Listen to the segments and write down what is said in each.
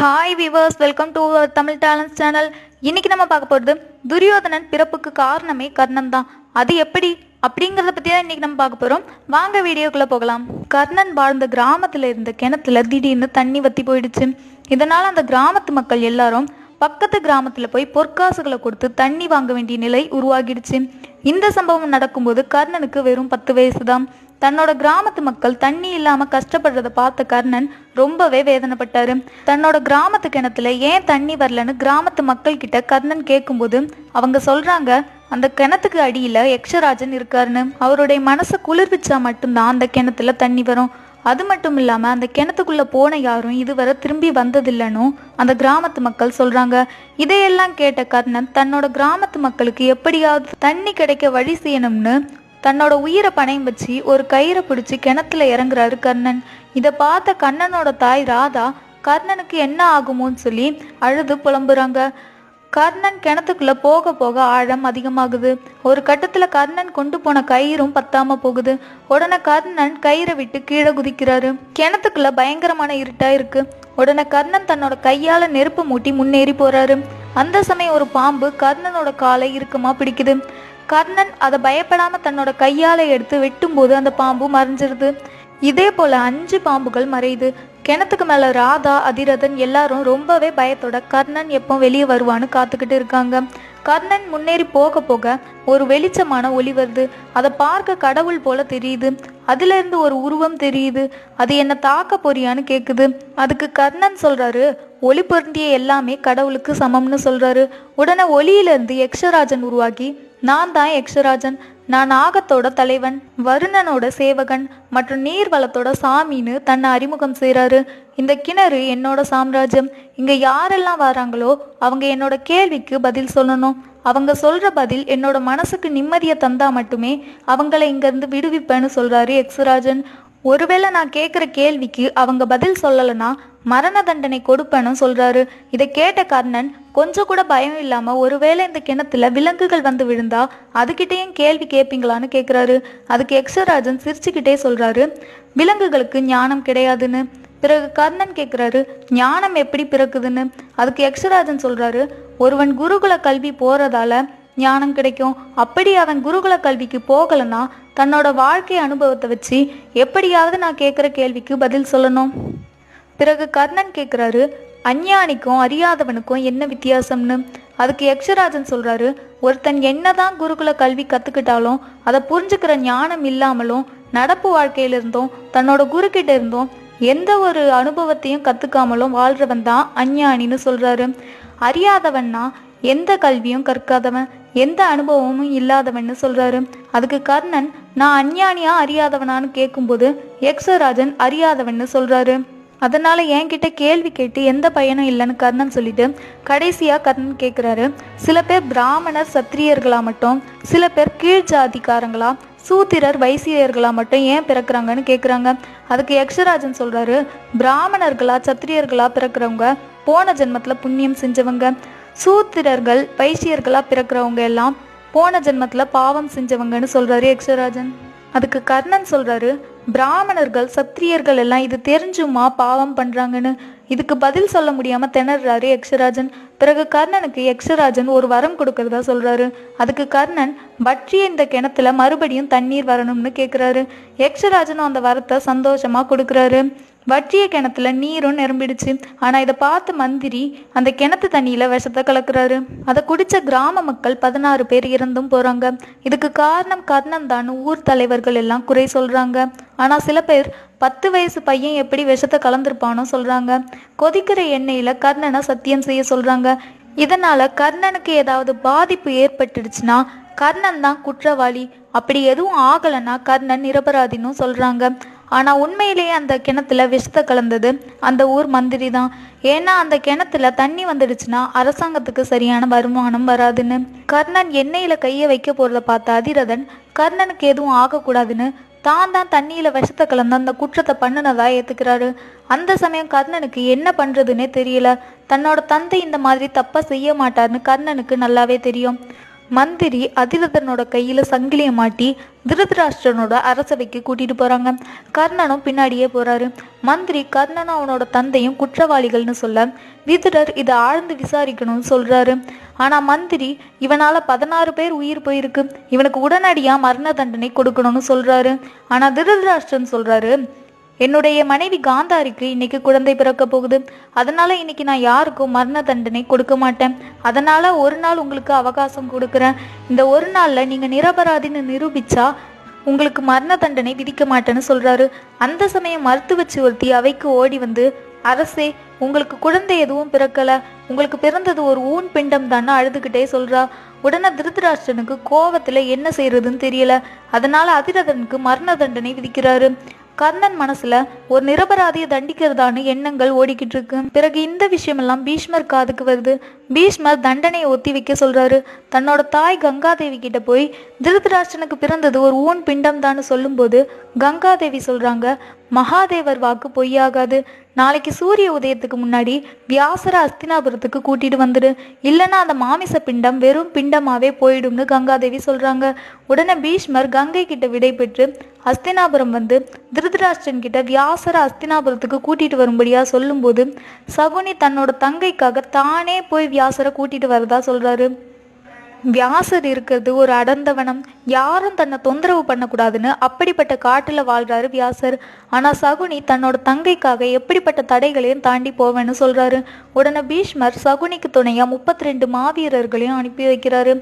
Hi viewers, welcome to Tamil talents channel. இன்னைக்கு நம்ம பார்க்க போகிறது துரியோதனன் பிறப்புக்கு காரணமே கர்ணன் தான். அது எப்படி அப்படிங்கிறத பற்றி தான் இன்னைக்கு நம்ம பார்க்க போகிறோம். வாங்க வீடியோக்குள்ளே போகலாம். கர்ணன் வாழ்ந்த கிராமத்தில் இருந்த கிணத்துல திடீர்னு தண்ணி வற்றி போயிடுச்சு. இதனால் அந்த கிராமத்து மக்கள் எல்லாரும் பக்கத்து கிராமத்தில் போய் பொற்காசுகளை கொடுத்து தண்ணி வாங்க வேண்டிய நிலை உருவாகிடுச்சு. இந்த சம்பவம் நடக்கும்போது கர்ணனுக்கு வெறும் 10 வயசு தான். தன்னோட கிராமத்து மக்கள் தண்ணி இல்லாம கஷ்டப்படுறத பார்த்த கர்ணன் ரொம்பவே வேதனைப்பட்டாரு. தன்னோட கிராமத்து கிணத்துல ஏன் தண்ணி வரலன்னு கிராமத்து மக்கள் கிட்ட கர்ணன் கேட்கும்போது அவங்க சொல்றாங்க, அந்த கிணத்துக்கு அடியில யக்ஷராஜன் இருக்காருன்னு. அவருடைய மனசை குளிர்விச்சா மட்டும்தான் அந்த கிணத்துல தண்ணி வரும். அது மட்டும் இல்லாம அந்த கிணத்துக்குள்ள போன யாரும் இதுவரை திரும்பி வந்ததில்லைன்னு அந்த கிராமத்து மக்கள் சொல்றாங்க. இதையெல்லாம் கேட்ட கர்ணன் தன்னோட கிராமத்து மக்களுக்கு எப்படியாவது தண்ணி கிடைக்க வழி செய்யணும்னு தன்னோட உயிரை பணையம் வச்சு ஒரு கயிறை பிடிச்சி கிணத்துல இறங்குறாரு கர்ணன். இதை பார்த்த கர்ணனோட தாய் ராதா கர்ணனுக்கு என்ன ஆகுமோன்னு சொல்லி அழுது புலம்புறாங்க. கர்ணன் கிணத்துக்குள்ள போக போக ஆழம் அதிகமாகுது. ஒரு கட்டத்துல கர்ணன் கொண்டு போன கயிறும் பத்தாம போகுது. உடனே கர்ணன் கயிறை விட்டு கீழே குதிக்கிறாரு. கிணத்துக்குள்ள பயங்கரமான இருட்டா இருக்கு. உடனே கர்ணன் தன்னோட கையால நெருப்பு மூட்டி முன்னேறி போறாரு. அந்த சமயம் ஒரு பாம்பு கர்ணனோட காலை இறுக்கமா பிடிக்குது. கர்ணன் அதை பயப்படாம தன்னோட கையால எடுத்து வெட்டும் போது அந்த பாம்பு மறைஞ்சிருது. இதே போல 5 பாம்புகள் மறையுது. கிணத்துக்கு மேல ராதா, அதிரதன் எல்லாரும் ரொம்பவே பயத்தோட கர்ணன் எப்போ வெளியே வருவான்னு காத்துக்கிட்டு இருக்காங்க. கர்ணன் முன்னேறி போக போக ஒரு வெளிச்சமான ஒளி வருது. அதை பார்க்க கடவுள் போல தெரியுது. அதுல இருந்து ஒரு உருவம் தெரியுது. அது என்ன தாக்க போறியான்னு கேக்குது. அதுக்கு கர்ணன் சொல்றாரு, ஒளி பொருந்திய எல்லாமே கடவுளுக்கு சமம்னு சொல்றாரு. உடனே ஒளியிலிருந்து யக்ஷராஜன் உருவாகி, நான் தான் யக்ஷராஜன், நான் நாகத்தோட தலைவன், வருணனோட சேவகன் மற்றும் நீர் வளத்தோட சாமின்னு தன்னை அறிமுகம் செய்கிறாரு. இந்த கிணறு என்னோட சாம்ராஜ்யம். இங்கே யாரெல்லாம் வராங்களோ அவங்க என்னோட கேள்விக்கு பதில் சொல்லணும். அவங்க சொல்கிற பதில் என்னோட மனசுக்கு நிம்மதியை தந்தா மட்டுமே அவங்கள இங்கேருந்து விடுவிப்பேன்னு சொல்கிறாரு யக்ஷராஜன். ஒருவேளை நான் கேட்குற கேள்விக்கு அவங்க பதில் சொல்லலைன்னா மரண தண்டனை கொடுப்பேன்னு சொல்றாரு. இதை கேட்ட கர்ணன் கொஞ்சம் கூட பயம் இல்லாம, ஒருவேளை இந்த கிணத்துல விலங்குகள் வந்து விழுந்தா அதுகிட்டையும் கேள்வி கேட்பீங்களான்னு கேட்குறாரு. அதுக்கு யக்ஷராஜன் சிரிச்சுக்கிட்டே சொல்றாரு, விலங்குகளுக்கு ஞானம் கிடையாதுன்னு. பிறகு கர்ணன் கேட்குறாரு, ஞானம் எப்படி பிறக்குதுன்னு. அதுக்கு யக்ஷராஜன் சொல்றாரு, ஒருவன் குருகுல கல்வி போறதால ஞானம் கிடைக்கும். அப்படி அவன் குருகுல கல்விக்கு போகலைன்னா தன்னோட வாழ்க்கை அனுபவத்தை வச்சு எப்படியாவது நான் கேட்குற கேள்விக்கு பதில் சொல்லணும். பிறகு கர்ணன் கேட்குறாரு, அஞ்ஞானிக்கும் அறியாதவனுக்கும் என்ன வித்தியாசம்னு. அதுக்கு யக்ஷராஜன் சொல்றாரு, ஒருத்தன் என்னதான் குருகுல கல்வி கற்றுக்கிட்டாலும் அதை புரிஞ்சுக்கிற ஞானம் இல்லாமலும் நடப்பு வாழ்க்கையிலிருந்தும் தன்னோட குருக்கிட்ட இருந்தும் எந்த ஒரு அனுபவத்தையும் கற்றுக்காமலும் வாழ்றவன் தான் அஞ்ஞானின்னு சொல்றாரு. அறியாதவன்னா எந்த கல்வியும் கற்காதவன், எந்த அனுபவமும் இல்லாதவன்னு சொல்றாரு. அதுக்கு கர்ணன், நான் அஞ்ஞானியா அறியாதவனான்னு கேட்கும்போது யக்ஷராஜன் அறியாதவன்னு சொல்றாரு. அதனால என்கிட்ட கேள்வி கேட்டு எந்த பயனும் இல்லைன்னு கர்ணன் சொல்லிட்டு கடைசியா கர்ணன் கேட்குறாரு, சில பேர் பிராமணர் சத்திரியர்களா மட்டும், சில பேர் கீழ் ஜாதிக்காரங்களா, சூத்திரர் வைசியர்களா மட்டும் ஏன் பிறக்கிறாங்கன்னு கேட்குறாங்க. அதுக்கு யக்ஷராஜன் சொல்றாரு, பிராமணர்களா சத்திரியர்களா பிறக்கிறவங்க போன ஜென்மத்துல புண்ணியம் செஞ்சவங்க, சூத்திரர்கள் வைசியர்களா பிறக்கிறவங்க எல்லாம் போன ஜென்மத்துல பாவம் செஞ்சவங்கன்னு சொல்றாரு யக்ஷராஜன். அதுக்கு கர்ணன் சொல்றாரு, பிராமணர்கள் சத்திரியர்கள் எல்லாம் இது தெரிஞ்சுமா பாவம் பண்றாங்கன்னு. இதுக்கு பதில் சொல்ல முடியாம திணறாரு யக்ஷராஜன். பிறகு கர்ணனுக்கு யக்ஷராஜன் ஒரு வரம் கொடுக்கறதா சொல்றாரு. அதுக்கு கர்ணன், வற்றிய இந்த கிணத்துல மறுபடியும் தண்ணீர் வரணும்னு கேட்குறாரு. யக்ஷராஜனும் அந்த வரத்தை சந்தோஷமா கொடுக்குறாரு. வற்றிய கிணத்துல நீரும் நிரம்பிடுச்சு. ஆனா இதை பார்த்து மந்திரி அந்த கிணத்து தண்ணியில விஷத்தை கலக்குறாரு. அதை குடிச்ச கிராம மக்கள் 16 பேர் இறந்தும் போறாங்க. இதுக்கு காரணம் கர்ணன் தான் ஊர் தலைவர்கள் எல்லாம் குறை சொல்றாங்க. ஆனா சில பேர் 10 வயசு பையன் எப்படி விஷத்தை கலந்துருப்பானோ சொல்றாங்க. கொதிக்கிற எண்ணெயில கர்ணனை சத்தியம் செய்ய சொல்றாங்க. இதனால கர்ணனுக்கு ஏதாவது பாதிப்பு ஏற்பட்டுடுச்சுன்னா கர்ணன் தான் குற்றவாளி, அப்படி எதுவும் ஆகலைன்னா கர்ணன் நிரபராதின்னு சொல்றாங்க. ஆனா உண்மையிலேயே அந்த கிணத்துல விஷத்தை கலந்தது அந்த ஊர் மந்திரி தான். ஏன்னா அந்த கிணத்துல தண்ணி வந்துடுச்சுன்னா அரசாங்கத்துக்கு சரியான வருமானம் வராதுன்னு. கர்ணன் எண்ணெயில கையை வைக்க போறத பார்த்த அதிரதன் கர்ணனுக்கு எதுவும் ஆகக்கூடாதுன்னு தான் தண்ணியில விஷத்தை கலந்து அந்த குற்றத்தை பண்ணினதா ஏத்துக்கிறாரு. அந்த சமயம் கர்ணனுக்கு என்ன பண்றதுன்னே தெரியல. தன்னோட தந்தை இந்த மாதிரி தப்பா செய்ய மாட்டார்னு கர்ணனுக்கு நல்லாவே தெரியும். மந்திரி அதிரதனோட கையில சங்கிலியை மாட்டி திருதராஷ்டிரனோட அரசவைக்கு கூட்டிட்டு போறாங்க. கர்ணனும் பின்னாடியே போறாரு. மந்திரி கர்ணனும் அவனோட தந்தையும் குற்றவாளிகள்னு சொல்ல விதுரர் இதை ஆழ்ந்து விசாரிக்கணும்னு சொல்றாரு. ஆனா மந்திரி இவனால 16 பேர் உயிர் போயிருக்கு, இவனுக்கு உடனடியா மரண தண்டனை கொடுக்கணும்னு சொல்றாரு. ஆனா திருதராஷ்டிரன் சொல்றாரு, என்னுடைய மனைவி காந்தாரிக்கு இன்னைக்கு குழந்தை பிறக்க போகுது, அதனால இன்னைக்கு நான் யாருக்கும் மரண தண்டனை கொடுக்க மாட்டேன். அதனால ஒரு நாள் உங்களுக்கு அவகாசம் கொடுக்குறேன். இந்த ஒரு நாள்ல நீங்க நிரபராதின்னு நிரூபிச்சா உங்களுக்கு மரண தண்டனை விதிக்க மாட்டேன்னு சொல்றாரு. அந்த சமயம் மருத்துவச்சி ஒருத்தி அவைக்கு ஓடி வந்து, அரசே, உங்களுக்கு குழந்தை எதுவும் பிறக்கல, உங்களுக்கு பிறந்தது ஒரு ஊன் பிண்டம் தானே அழுதுகிட்டே சொல்றா. உடனே திருதராஷ்டிரனுக்கு கோவத்துல என்ன செய்யறதுன்னு தெரியல. அதனால அதிரதனுக்கு மரண தண்டனை விதிக்கிறாரு. கர்ணன் மனசுல ஒரு நிரபராதியை தண்டிக்கிறதான்னு எண்ணங்கள் ஓடிக்கிட்டு இருக்கு. பிறகு இந்த விஷயமெல்லாம் பீஷ்மர் காதுக்கு வருது. பீஷ்மர் தண்டனையை ஒத்தி வைக்க சொல்றாரு. தன்னோட தாய் கங்காதேவி கிட்ட போய் திருதராஷ்டிரனுக்கு பிறந்தது ஒரு ஊன் பிண்டம் தான் சொல்லும்போது கங்காதேவி சொல்றாங்க, மகாதேவர் வாக்கு பொய்யாகாது. நாளைக்கு சூரிய உதயத்துக்கு முன்னாடி வியாசர அஸ்தினாபுரத்துக்கு கூட்டிட்டு வந்துடு, இல்லைன்னா அந்த மாமிச பிண்டம் வெறும் பிண்டமாவே போயிடும்னு கங்காதேவி சொல்றாங்க. உடனே பீஷ்மர் கங்கை கிட்ட விடை பெற்று அஸ்தினாபுரம் வந்து திருதராஷ்டிரன் கிட்ட வியாசர அஸ்தினாபுரத்துக்கு கூட்டிட்டு வரும்படியா சொல்லும்போது சகுனி தன்னோட தங்கைக்காக தானே போய் வியாசரை கூட்டிட்டு வரதா சொல்றாரு. வியாசர் இருக்கிறது ஒரு அடர்ந்த வனம், யாரும் தன்னை தொந்தரவு பண்ணக்கூடாதுன்னு அப்படிப்பட்ட காட்டுல வாழ்றாரு வியாசர். ஆனா சகுனி தன்னோட தங்கைக்காக எப்படிப்பட்ட தடைகளையும் தாண்டி போவேன்னு சொல்றாரு. உடனே பீஷ்மர் சகுனிக்கு துணையா 32 மாவீரர்களையும் அனுப்பி வைக்கிறாரு.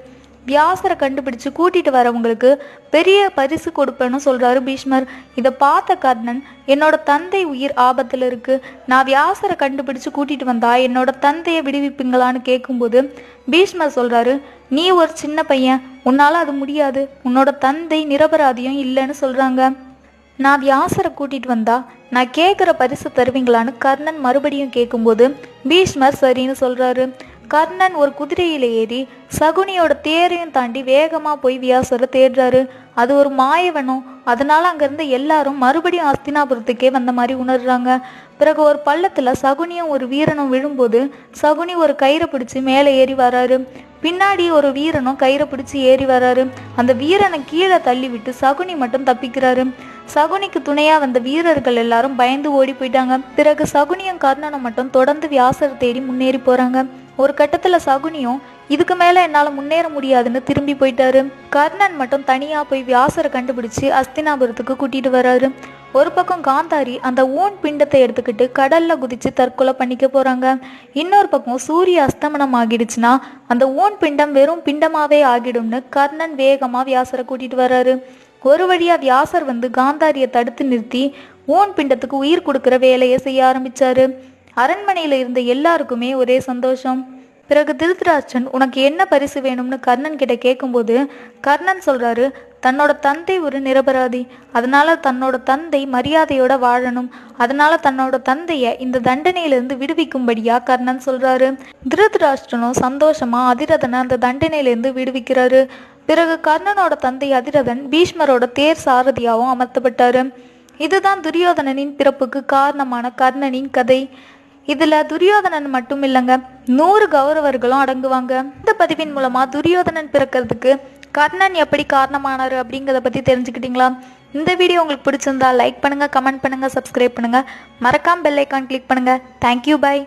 வியாசரை கண்டுபிடிச்சு கூட்டிட்டு வரவங்களுக்கு பெரிய பரிசு கொடுப்பேன்னு சொல்றாரு பீஷ்மர். இதை பார்த்த கர்ணன், என்னோட தந்தை உயிர் ஆபத்துல இருக்கு, நான் வியாசரை கண்டுபிடிச்சு கூட்டிட்டு வந்தா என்னோட தந்தையை விடுவிப்பீங்களான்னு கேட்கும்போது பீஷ்மர் சொல்றாரு, நீ ஒரு சின்ன பையன், உன்னால அது முடியாது, உன்னோட தந்தை நிரபராதியும் இல்லைன்னு சொல்றாங்க. நான் வியாசரை கூட்டிட்டு வந்தா நான் கேட்குற பரிசு தருவீங்களான்னு கர்ணன் மறுபடியும் கேட்கும்போது பீஷ்மர் சரின்னு சொல்றாரு. கர்ணன் ஒரு குதிரையில ஏறி சகுனியோட தேரையும் தாண்டி வேகமா போய் வியாசரை தேடுறாரு. அது ஒரு மாயவனம், அதனால அங்கிருந்து எல்லாரும் மறுபடியும் அஸ்தினாபுரத்துக்கே வந்த மாதிரி உணர்றாங்க. பிறகு ஒரு பள்ளத்துல சகுனியும் ஒரு வீரனும் விழும்போது சகுனி ஒரு கயிறை பிடிச்சி மேலே ஏறி வராரு. பின்னாடி ஒரு வீரனும் கயிறை பிடிச்சி ஏறி வராரு. அந்த வீரனை கீழே தள்ளி விட்டு சகுனி மட்டும் தப்பிக்கிறாரு. சகுனிக்கு துணையா வந்த வீரர்கள் எல்லாரும் பயந்து ஓடி போயிட்டாங்க. பிறகு சகுனியும் கர்ணனும் மட்டும் தொடர்ந்து வியாசரை தேடி முன்னேறி போறாங்க. ஒரு கட்டத்துல சகுனியும் இதுக்கு மேல என்னால முன்னேற முடியாதுன்னு திரும்பி போயிட்டாரு. கர்ணன் மட்டும் தனியா போய் வியாசரை கண்டுபிடிச்சு அஸ்தினாபுரத்துக்கு கூட்டிட்டு வராரு. ஒரு பக்கம் காந்தாரி அந்த ஊன் பிண்டத்தை எடுத்துக்கிட்டு கடல்ல குதிச்சு தற்கொலை பண்ணிக்க போறாங்க. இன்னொரு பக்கம் சூரிய அஸ்தமனம் ஆகிடுச்சுன்னா அந்த ஊன் பிண்டம் வெறும் பிண்டமாவே ஆகிடும்னு கர்ணன் வேகமா வியாசரை கூட்டிட்டு வர்றாரு. ஒரு வழியா வியாசர் வந்து காந்தாரியை தடுத்து நிறுத்தி ஊன் பிண்டத்துக்கு உயிர் கொடுக்கிற வேலையை செய்ய ஆரம்பிச்சாரு. அரண்மனையில இருந்த எல்லாருக்குமே ஒரே சந்தோஷம். பிறகு திருதராஷ்டிரன் உனக்கு என்ன பரிசு வேணும்னு கர்ணன் கிட்ட கேட்கும்போது கர்ணன் சொல்றாரு, தன்னோட தந்தை ஒரு நிரபராதி, அதனால தன்னோட தந்தை மரியாதையோட வாழணும், அதனால தன்னோட தந்தைய இந்த தண்டனையிலிருந்து விடுவிக்கும்படியா கர்ணன் சொல்றாரு. திருதராஷ்டிரனும் சந்தோஷமா அதிரதனை அந்த தண்டனையிலிருந்து விடுவிக்கிறாரு. பிறகு கர்ணனோட தந்தை அதிரதன் பீஷ்மரோட தேர் சாரதியாகவும் அமர்த்தப்பட்டாரு. இதுதான் துரியோதனனின் பிறப்புக்கு காரணமான கர்ணனின் கதை. இதுல துரியோதனன் மட்டும் இல்லைங்க, 100 கௌரவர்களும் அடங்குவாங்க. இந்த பதிவின் மூலமா துரியோதனன் பிறக்கிறதுக்கு கர்ணன் எப்படி காரணமானாரு அப்படிங்கிறத பத்தி தெரிஞ்சுக்கிட்டீங்களா? இந்த வீடியோ உங்களுக்கு பிடிச்சிருந்தா லைக் பண்ணுங்க, கமெண்ட் பண்ணுங்க, சப்ஸ்கிரைப் பண்ணுங்க, மறக்காம பெல் ஐக்கான் கிளிக் பண்ணுங்க. Thank you, by.